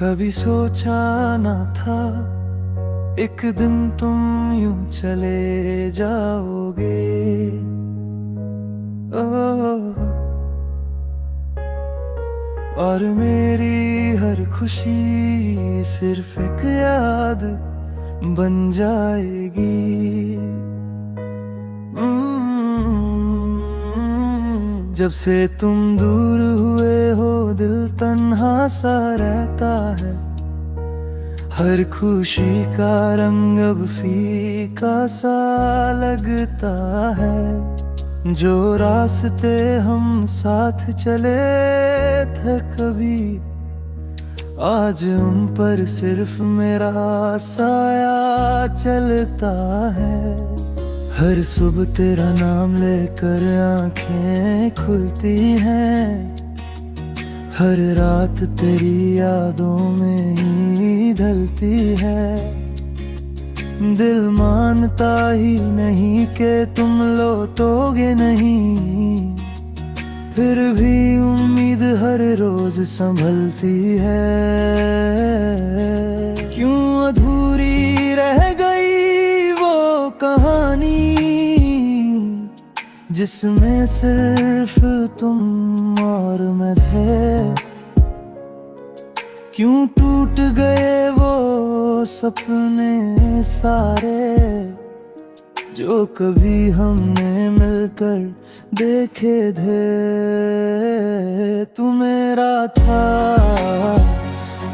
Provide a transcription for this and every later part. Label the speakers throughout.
Speaker 1: कभी सोचा ना था एक दिन तुम यूं चले जाओगे। ओह, और मेरी हर खुशी सिर्फ एक याद बन जाएगी। जब से तुम दूर हुए हो दिल तन्हा सा रहता है। हर खुशी का रंग अब फीका सा लगता है। जो रास्ते हम साथ चले थे कभी, आज उन पर सिर्फ मेरा साया चलता है। हर सुबह तेरा नाम लेकर आंखें खुलती हैं। हर रात तेरी यादों में ही ढलती है। दिल मानता ही नहीं कि तुम लौटोगे नहीं, फिर भी उम्मीद हर रोज संभलती है। क्यों अधूरी रह गई वो कहानी जिसमें सिर्फ तुम और मैं थे। क्यों टूट गए वो सपने सारे जो कभी हमने मिलकर देखे थे। तू मेरा था,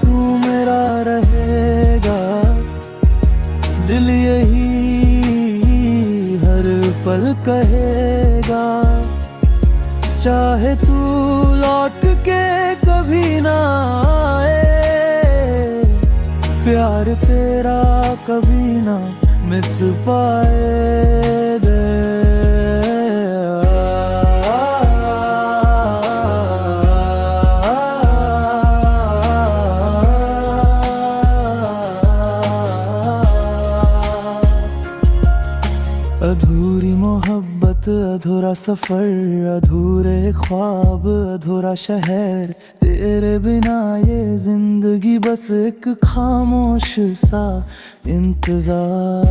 Speaker 1: तू मेरा रहेगा, दिल यही हर पल कहेगा। चाहे तू लौट के कभी ना आए, प्यार तेरा कभी ना मिट पाए दे। अधूरी मोहब्बत, अधूरा सफर, अधूरे ख्वाब, अधूरा शहर। तेरे बिना ये जिंदगी बस एक खामोश सा इंतजार।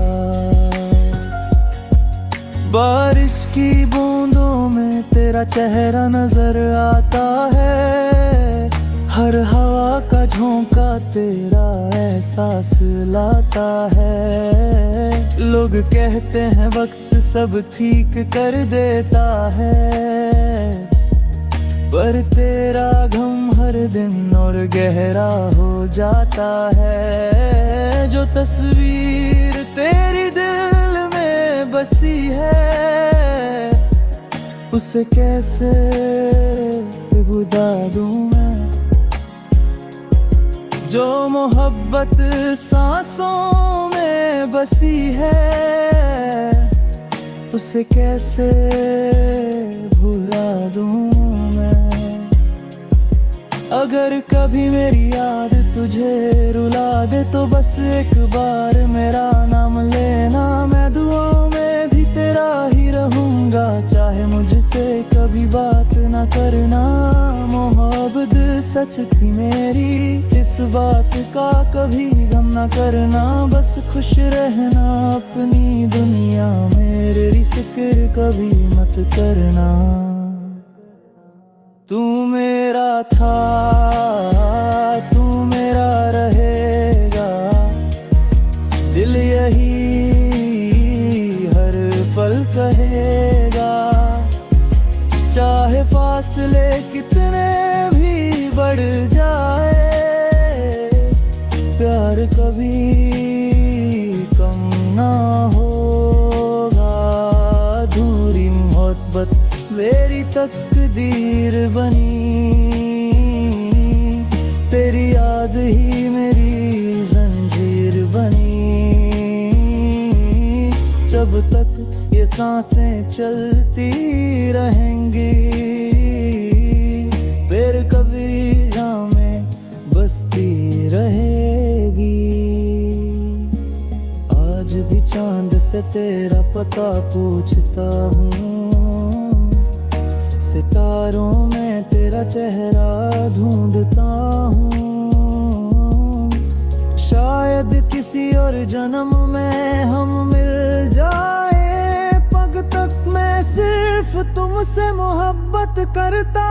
Speaker 1: बारिश की बूंदों में तेरा चेहरा नजर आता है। हर हवा का झोंका तेरा एहसास लाता है। लोग कहते हैं वक्त सब ठीक कर देता है, पर तेरा गम हर दिन और गहरा हो जाता है। जो तस्वीर तेरी दिल में बसी है, उसे कैसे भुला दूं मैं। जो मोहब्बत सांसों में बसी है, उसे कैसे भुला दूं मैं। अगर कभी मेरी याद तुझे रुला दे तो बस एक बार मेरा नाम लेना। मैं दुआओं में भी तेरा ही रहूंगा, चाहे मुझसे कभी बात ना करना। मोहब्बत सच थी मेरी, इस बात का कभी गम ना करना। बस खुश रहना अपनी दुनिया में, मेरी फिक्र कभी मत करना। तू मेरा था, तू मेरा रहेगा, दिल यही हर पल कहेगा। चाहे फासले कितने भी बढ़ जाए, प्यार कभी कम ना होगा। अधूरी मोहब्बत मेरी तकदीर बनी, तेरी याद ही मेरी जंजीर बनी। जब तक ये सांसें चलती रहेंगी, बेरकबरिया में बसती रहेगी। आज भी चांद से तेरा पता पूछता हूँ, सितारों में तेरा चेहरा ढूंढता हूँ। किसी और जन्म में हम मिल जाए, पग तक मैं सिर्फ तुमसे मोहब्बत करता